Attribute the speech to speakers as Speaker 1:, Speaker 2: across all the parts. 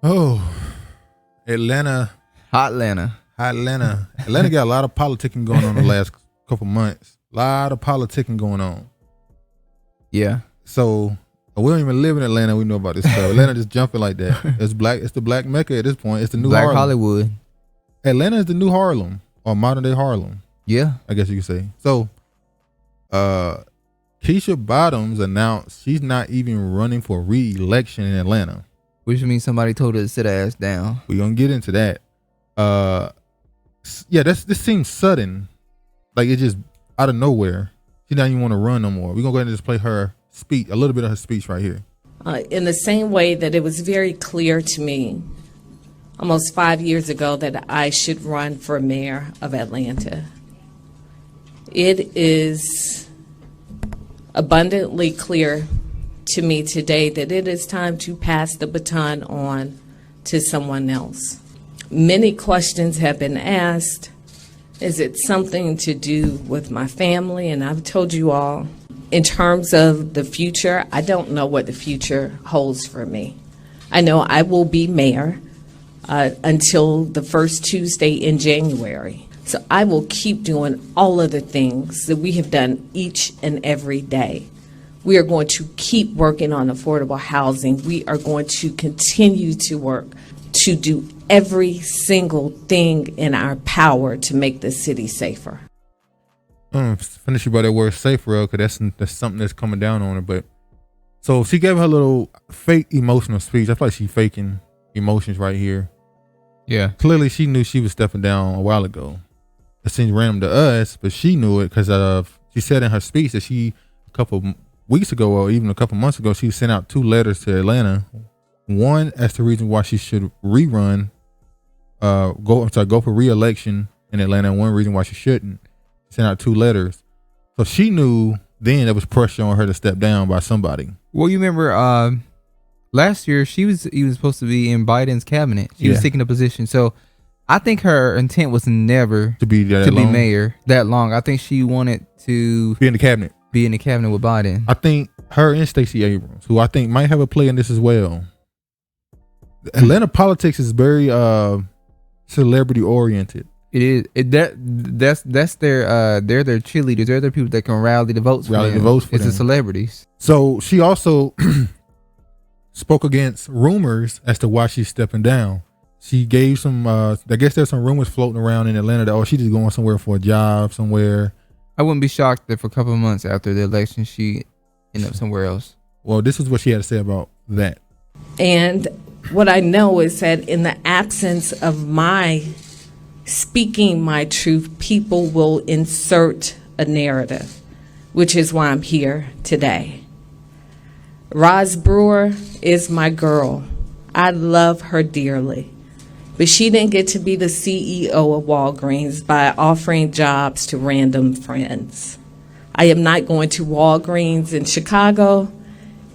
Speaker 1: Oh, Atlanta.
Speaker 2: Hot Atlanta.
Speaker 1: Atlanta got a lot of politicking going on the last couple months. A lot of politicking going on.
Speaker 2: Yeah.
Speaker 1: So we don't even live in Atlanta. We know about this stuff. Atlanta just jumping like that. It's black. It's the black Mecca at this point. It's the new
Speaker 2: Black
Speaker 1: Harlem.
Speaker 2: Hollywood.
Speaker 1: Atlanta is the new Harlem or modern day Harlem.
Speaker 2: Yeah.
Speaker 1: I guess you could say. So, Keisha Bottoms announced she's not even running for re-election in Atlanta.
Speaker 2: Which means somebody told her to sit her ass down.
Speaker 1: We're gonna get into that. Yeah, this seems sudden. Like it just out of nowhere. She doesn't even want to run no more. We're gonna go ahead and just play her speech, a little bit of her speech right here.
Speaker 3: In the same way that it was very clear to me almost 5 years ago that I should run for mayor of Atlanta. It is abundantly clear to me today that it is time to pass the baton on to someone else. Many questions have been asked. Is it something to do with my family? And I've told you all, in terms of the future, I don't know what the future holds for me. I know I will be mayor until the first Tuesday in January. So I will keep doing all of the things that we have done each and every day. We are going to keep working on affordable housing. We are going to continue to work to do every single thing in our power to make the city safer.
Speaker 1: Finish you by that word safer, because that's something that's coming down on her. But so she gave her little fake emotional speech. I feel like she's faking emotions right here.
Speaker 2: Yeah.
Speaker 1: Clearly she knew she was stepping down a while ago. It seems random to us, but she knew it because she said in her speech that she, a couple weeks ago or even a couple months ago, she sent out 2 letters to Atlanta. One as the reason why she should rerun, go for re-election in Atlanta, and one reason why she shouldn't. Sent out 2 letters. So she knew then there was pressure on her to step down by somebody.
Speaker 2: Well, you remember last year she was even supposed to be in Biden's cabinet. She was seeking a position. So I think her intent was never
Speaker 1: to be
Speaker 2: mayor that long. I think she wanted to
Speaker 1: be in the cabinet.
Speaker 2: Be in the cabinet with Biden.
Speaker 1: I think her and Stacey Abrams, who I think might have a play in this as well. Atlanta politics is very celebrity oriented.
Speaker 2: It is. That's their they're their cheerleaders. They're the people that can rally the votes for them. It's the celebrities.
Speaker 1: So she also spoke against rumors as to why she's stepping down. She gave some I guess there's some rumors floating around in Atlanta that she's just going somewhere for a job somewhere.
Speaker 2: I wouldn't be shocked if a couple of months after the election she ended up somewhere else.
Speaker 1: Well, this is what she had to say about that.
Speaker 3: And what I know is that in the absence of my speaking my truth, people will insert a narrative, which is why I'm here today. Roz Brewer is my girl. I love her dearly. But she didn't get to be the CEO of Walgreens by offering jobs to random friends. I am not going to Walgreens in Chicago.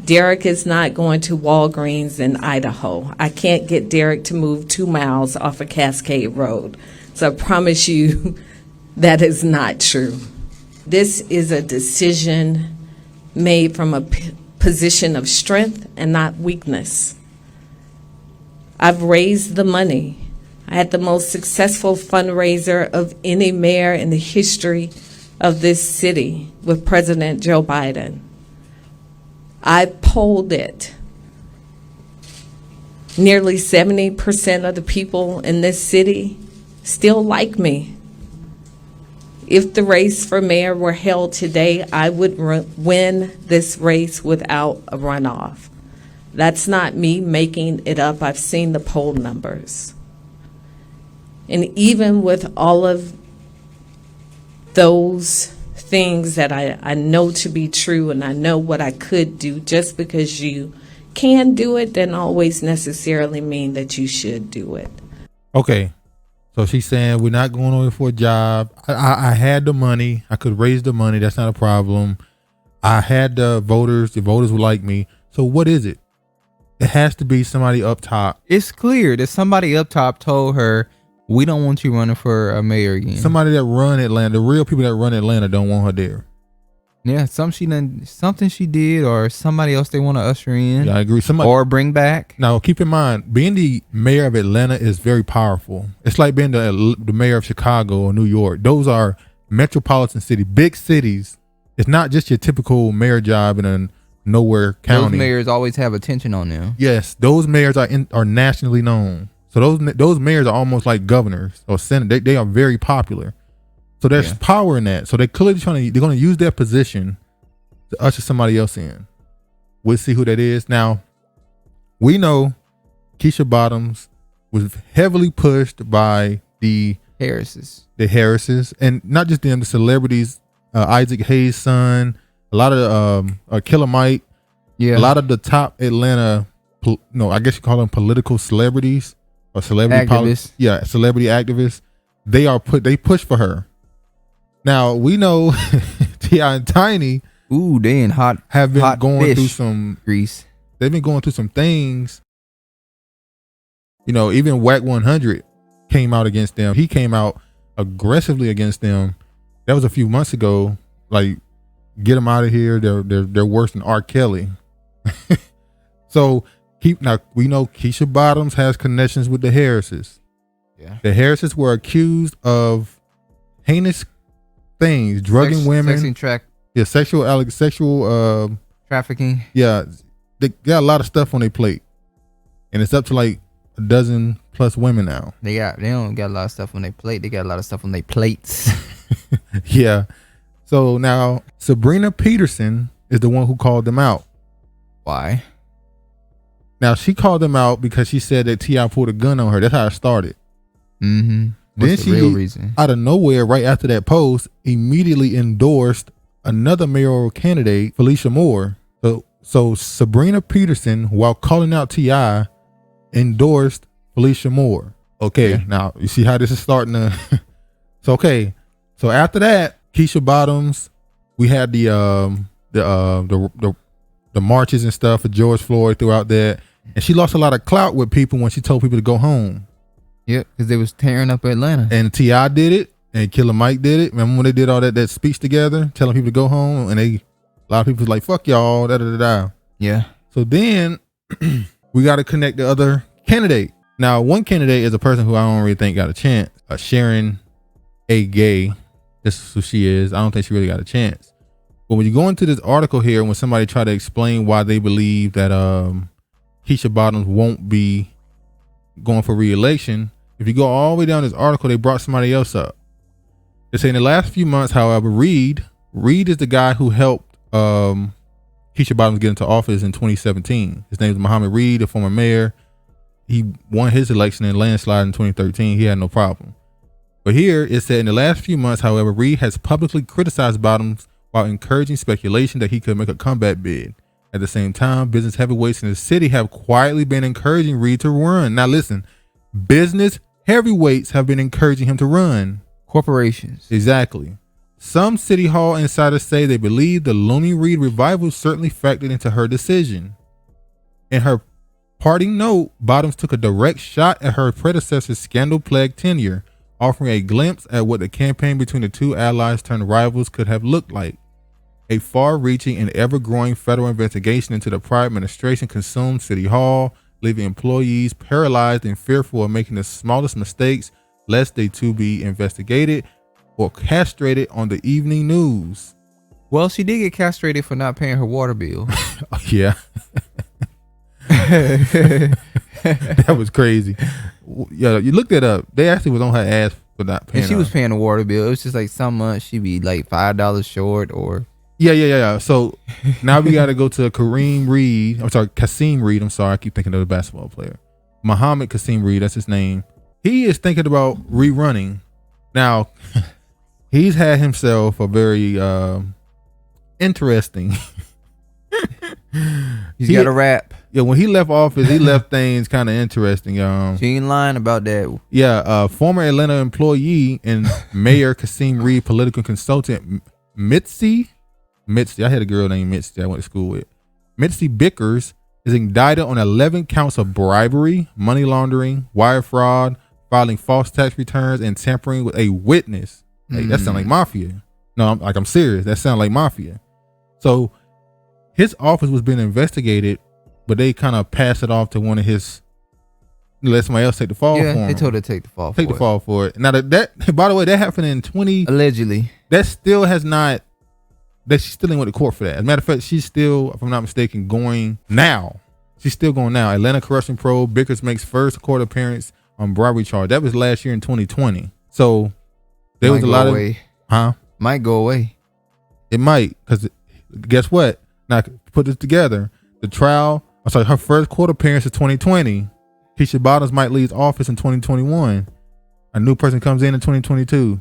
Speaker 3: Derek is not going to Walgreens in Idaho. I can't get Derek to move 2 miles off of Cascade Road. So I promise you that is not true. This is a decision made from a position of strength and not weakness. I've raised the money. I had the most successful fundraiser of any mayor in the history of this city with President Joe Biden. I polled it. Nearly 70% of the people in this city still like me. If the race for mayor were held today, I would win this race without a runoff. That's not me making it up. I've seen the poll numbers. And even with all of those things that I know to be true and I know what I could do, just because you can do it doesn't always necessarily mean that you should do it.
Speaker 1: Okay. So she's saying we're not going over for a job. I had the money. I could raise the money. That's not a problem. I had the voters. The voters would like me. So what is it? It has to be somebody up top.
Speaker 2: It's clear that somebody up top told her, we don't want you running for a mayor again.
Speaker 1: Somebody that run Atlanta, the real people that run Atlanta don't want her there.
Speaker 2: Yeah, something she did, or somebody else they want to usher in.
Speaker 1: Yeah, I agree.
Speaker 2: Or bring back.
Speaker 1: Now, keep in mind, being the mayor of Atlanta is very powerful. It's like being the mayor of Chicago or New York. Those are metropolitan city, big cities. It's not just your typical mayor job in a nowhere county.
Speaker 2: Those mayors always have attention on them.
Speaker 1: Yes, those mayors are nationally known. So those mayors are almost like governors or senators. They are very popular. So there's power in that. So they're clearly they're going to use their position to usher somebody else in. We'll see who that is. Now, we know Keisha Bottoms was heavily pushed by the
Speaker 2: Harrises,
Speaker 1: and not just them, the celebrities, Isaac Hayes' son, a lot of Killer Mike, a lot of the top Atlanta, I guess you call them political celebrities or celebrity
Speaker 2: activists.
Speaker 1: Celebrity activists. They push for her. Now we know T.I and Tiny,
Speaker 2: they in
Speaker 1: have been going through some
Speaker 2: grease.
Speaker 1: They've been going through some things. Even Whack 100 came out against them. He came out aggressively against them. That was a few months ago. Like, get them out of here. They're worse than R. Kelly. So we know Keisha Bottoms has connections with the Harrises. Yeah, the Harrises were accused of heinous things, drugging women, sexual
Speaker 2: trafficking.
Speaker 1: Yeah, they got a lot of stuff on their plate, and it's up to like a dozen plus women now.
Speaker 2: They don't got a lot of stuff on their plate. They got a lot of stuff on their plates.
Speaker 1: Yeah. So now Sabrina Peterson is the one who called them out.
Speaker 2: Why?
Speaker 1: Now she called them out because she said that T.I pulled a gun on her. That's how it started.
Speaker 2: Mm-hmm. What's the real reason?
Speaker 1: Out of nowhere, right after that post, immediately endorsed another mayoral candidate, Felicia Moore. So Sabrina Peterson, while calling out T.I, endorsed Felicia Moore. Okay, Now you see how this is starting to. So after that, Keisha Bottoms, we had the marches and stuff for George Floyd throughout that, and she lost a lot of clout with people when she told people to go home.
Speaker 2: Yep, because they was tearing up Atlanta.
Speaker 1: And T.I did it, and Killer Mike did it. Remember when they did all that speech together, telling people to go home, and a lot of people was like, "Fuck y'all," da da da da.
Speaker 2: Yeah. So
Speaker 1: then we got to connect the other candidate. Now, one candidate is a person who I don't really think got a chance. Sharon A. Gay. This is who she is. I don't think she really got a chance. But when you go into this article here, when somebody try to explain why they believe that Keisha Bottoms won't be going for reelection, if you go all the way down this article, they brought somebody else up. They say in the last few months, however, Reed is the guy who helped Keisha Bottoms get into office in 2017. His name is Muhammad Reed, a former mayor. He won his election in landslide in 2013. He had no problem. But here it said in the last few months, however, Reed has publicly criticized Bottoms while encouraging speculation that he could make a comeback bid. At the same time, business heavyweights in the city have quietly been encouraging Reed to run. Now listen, business heavyweights have been encouraging him to run.
Speaker 2: Corporations.
Speaker 1: Exactly. Some City Hall insiders say they believe the Looney Reed revival certainly factored into her decision. In her parting note, Bottoms took a direct shot at her predecessor's scandal-plagued tenure, offering a glimpse at what the campaign between the two allies turned rivals could have looked like. A far-reaching and ever-growing federal investigation into the prior administration consumed City Hall, leaving employees paralyzed and fearful of making the smallest mistakes, lest they too be investigated or castrated on the evening news.
Speaker 2: Well, she did get castrated for not paying her water bill.
Speaker 1: Yeah. That was crazy. Yeah, you looked it up. They actually was on her ass for not paying.
Speaker 2: And she was paying the water bill. It was just like some months she'd be like $5 short or.
Speaker 1: Yeah. So now we got to go to Kasim Reed. I'm sorry. I keep thinking of the basketball player. Muhammad Kasim Reed. That's his name. He is thinking about rerunning. Now, he's had himself a very interesting.
Speaker 2: He's got a rap.
Speaker 1: Yeah, when he left office, he left things kind of interesting.
Speaker 2: She ain't lying about that.
Speaker 1: Yeah, former Atlanta employee and Mayor Kasim Reed political consultant Mitzi. I had a girl named Mitzi I went to school with. Mitzi Bickers is indicted on 11 counts of bribery, money laundering, wire fraud, filing false tax returns, and tampering with a witness. Hey, that sounds like mafia. No, I'm serious. That sounds like mafia. So his office was being investigated, but they kind of passed it off to one of his. Let somebody else take the fall for him.
Speaker 2: Yeah, they told her to take the fall.
Speaker 1: Take the fall for it. Now that by the way, that happened in 20.
Speaker 2: Allegedly.
Speaker 1: That still has not. That she's still in with the court for that. As a matter of fact, she's still, if I'm not mistaken, going now. She's still going now. Atlanta corruption probe. Bickers makes first court appearance on bribery charge. That was last year in 2020. So there was a lot of.
Speaker 2: Might go away.
Speaker 1: It might, because guess what? Now put this together. The trial. I'm sorry. Her first court appearance is 2020. Keisha Bottoms might leave office in 2021. A new person comes in 2022.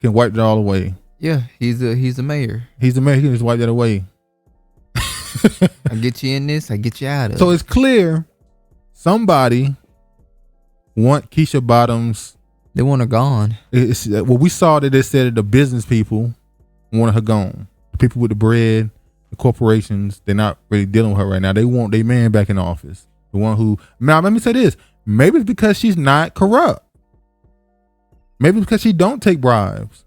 Speaker 1: Can wipe it all away.
Speaker 2: Yeah, he's the mayor.
Speaker 1: He's the mayor. He can just wipe that away.
Speaker 2: I get you in this. I get you out of it.
Speaker 1: So it's clear somebody want Keisha Bottoms.
Speaker 2: They want her gone.
Speaker 1: We saw that they said that the business people wanted her gone. The people with the bread, the corporations, they're not really dealing with her right now. They want their man back in office. The one who, now let me say this, maybe it's because she's not corrupt. Maybe it's because she don't take bribes.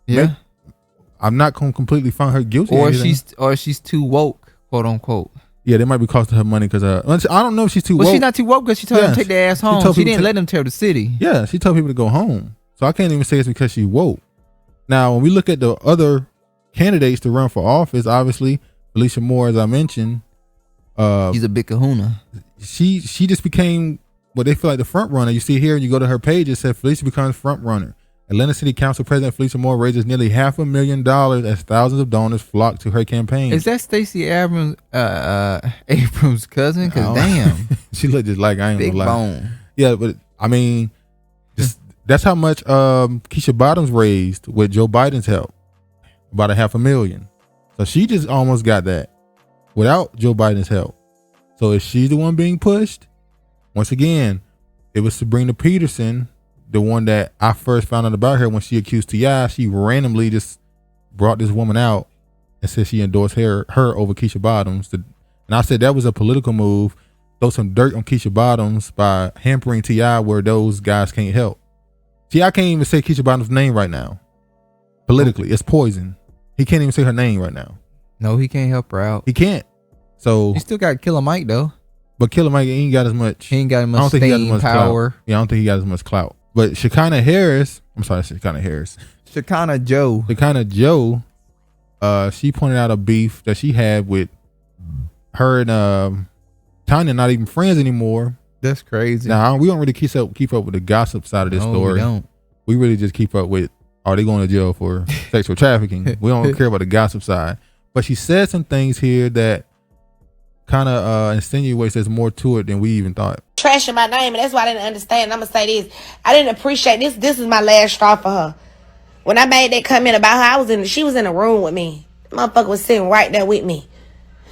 Speaker 2: Yeah.
Speaker 1: Maybe, I'm not going to completely find her guilty.
Speaker 2: Or she's too woke, quote unquote.
Speaker 1: Yeah, they might be costing her money because I don't know if she's too woke.
Speaker 2: Well, she's not too woke because she told them to take their ass home. She didn't let them tell the city.
Speaker 1: Yeah, she told people to go home. So I can't even say it's because she woke. Now, when we look at the other candidates to run for office, obviously, Felicia Moore, as I mentioned,
Speaker 2: she's a big kahuna.
Speaker 1: She just became what they feel like the front runner. You see here, and you go to her page, it said Felicia becomes front runner. Atlanta City Council President Felicia Moore raises nearly $500,000 as thousands of donors flock to her campaign.
Speaker 2: Is that Stacey Abrams' cousin? Because damn,
Speaker 1: she looked just like, I ain't
Speaker 2: big
Speaker 1: gonna lie.
Speaker 2: Bone.
Speaker 1: Yeah, but I mean, that's how much Keisha Bottoms raised with Joe Biden's help, about $500,000. So she just almost got that without Joe Biden's help. So is she the one being pushed? Once again, it was Sabrina Peterson, the one that I first found out about her when she accused T.I. She randomly just brought this woman out and said she endorsed her over Keisha Bottoms. And I said that was a political move, throw some dirt on Keisha Bottoms by hampering T.I. where those guys can't help. T.I. can't even say Keisha Bottoms' name right now. Politically, it's poison. He can't even say her name right now.
Speaker 2: No, he can't help her out.
Speaker 1: He can't. So
Speaker 2: he still got Killer Mike though.
Speaker 1: But Killer Mike ain't got as much.
Speaker 2: He ain't got as much power.
Speaker 1: Yeah, I don't think he got as much clout. But Shekinah Harris, Shekinah Jo. Shekinah Jo, she pointed out a beef that she had with her and Tiny, not even friends anymore.
Speaker 2: That's crazy.
Speaker 1: Now we don't really keep up with the gossip side of this story.
Speaker 2: We don't.
Speaker 1: We really just keep up with, are they going to jail for sexual trafficking? We don't care about the gossip side. But she said some things here that kind of insinuates there's more to it than we even thought.
Speaker 4: Trashing my name, and that's why I didn't understand. I'm gonna say this: I didn't appreciate this. This is my last straw for her. When I made that comment about her, she was in a room with me. The motherfucker was sitting right there with me.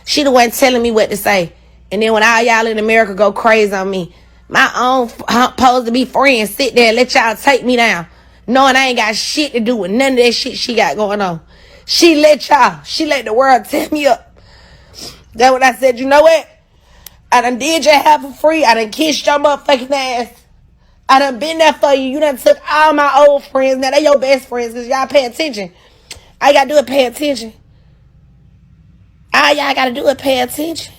Speaker 4: She the one telling me what to say, and then when all y'all in America go crazy on me, my own supposed to be friends sit there and let y'all take me down, knowing I ain't got shit to do with none of that shit she got going on. She let the world tear me up. That's what I said. You know what? I done did your half for free. I done kissed your motherfucking ass. I done been there for you. You done took all my old friends. Now they your best friends because y'all pay attention. All you gotta do is pay attention. All y'all gotta do is pay attention.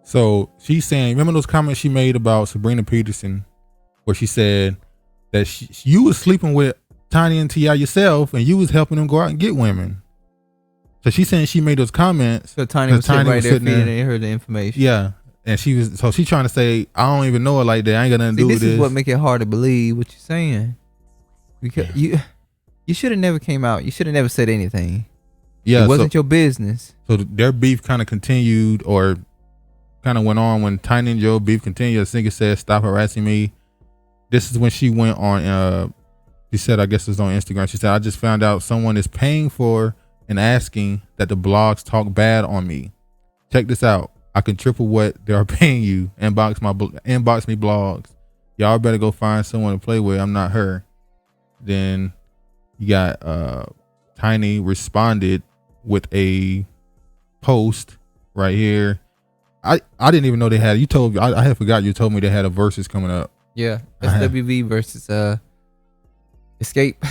Speaker 1: So she's saying, remember those comments she made about Sabrina Peterson, where she said that you was sleeping with Tiny and T.I. yourself, and you was helping them go out and get women. So she's saying she made those comments.
Speaker 2: So Tiny was sitting right there feeding her the information.
Speaker 1: Yeah. And she's trying to say, I don't even know her like that. I ain't got nothing to do with this.
Speaker 2: This is what make it hard to believe what you're saying. Because you should have never came out. You should have never said anything.
Speaker 1: Yeah.
Speaker 2: It wasn't your business.
Speaker 1: So their beef kind of continued, or kind of went on when Tiny and Joe beef continued. The singer said, "Stop harassing me." This is when she went on, she said, I guess it was on Instagram. She said, "I just found out someone is paying for and asking that the blogs talk bad on me. Check this out. I can triple what they are paying you. Inbox me blogs. Y'all better go find someone to play with. I'm not her." Then you got Tiny responded with a post right here. I didn't even know they had. You told me. I had forgot. You told me they had a versus coming up.
Speaker 2: Yeah, SWV versus Escape.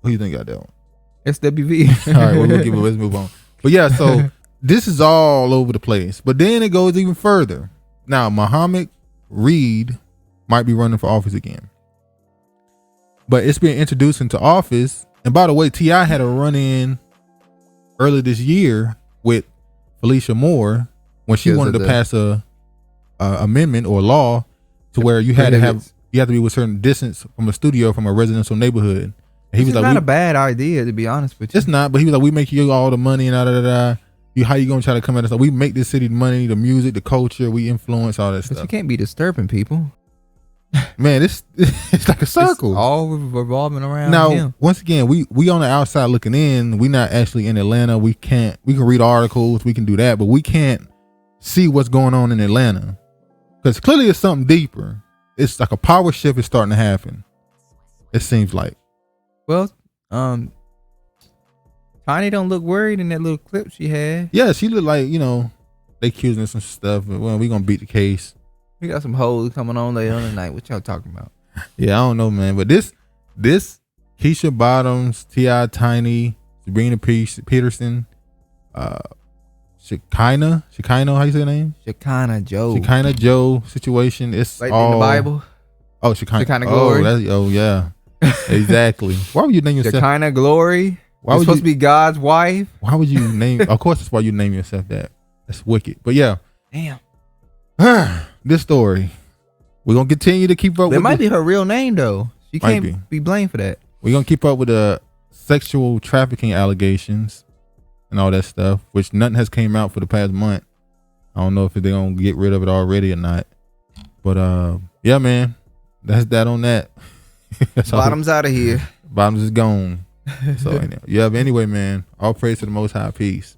Speaker 1: Who you think got that one?
Speaker 2: SWV.
Speaker 1: All right, let's move on. But yeah, so this is all over the place. But then it goes even further. Now, Muhammad Reed might be running for office again. But it's been introduced into office. And by the way, T.I had a run-in early this year with Felicia Moore when she wanted to pass a amendment or law to where you had to be with a certain distance from a studio from a residential neighborhood. And he was like,
Speaker 2: not a bad idea, to be honest with you.
Speaker 1: It's not, but he was like, we make you all the money and how you gonna try to come at us? We make this city the money, the music, the culture, we influence all that stuff.
Speaker 2: But you can't be disturbing people.
Speaker 1: Man, it's like a circle.
Speaker 2: It's all revolving around
Speaker 1: now,
Speaker 2: him.
Speaker 1: Once again, we on the outside looking in. We not actually in Atlanta. We can read articles. We can do that, but we can't see what's going on in Atlanta because clearly it's something deeper. It's like a power shift is starting to happen. It seems like.
Speaker 2: Well, Tiny don't look worried in that little clip she had.
Speaker 1: Yeah, she looked like, they accusing her of some stuff. But, well, we gonna beat the case.
Speaker 2: We got some hoes coming on later on tonight. What y'all talking about?
Speaker 1: Yeah, I don't know, man. But this Keisha Bottoms, T.I, Tiny, Sabrina Peterson, Shekinah, how you say her name?
Speaker 2: Shekinah Jo.
Speaker 1: Shekinah Jo situation. It's
Speaker 2: like
Speaker 1: all
Speaker 2: in the Bible.
Speaker 1: Oh, Shekinah
Speaker 2: Glory.
Speaker 1: Yeah, exactly. Why would you name yourself
Speaker 2: Shekinah Glory? Why would supposed to be God's wife?
Speaker 1: Why would you name? Of course, that's why you name yourself that. That's wicked. But yeah,
Speaker 2: damn.
Speaker 1: This story, we're gonna continue to keep up.
Speaker 2: That might be her real name though. She can't be blamed for that.
Speaker 1: We're gonna keep up with the sexual trafficking allegations and all that stuff, which nothing has came out for the past month. I don't know if they're gonna get rid of it already or not. But yeah, man, that's that on that.
Speaker 2: Bottoms out of here.
Speaker 1: Bottoms is gone. So yeah, but anyway, man, all praise to the Most High. Peace.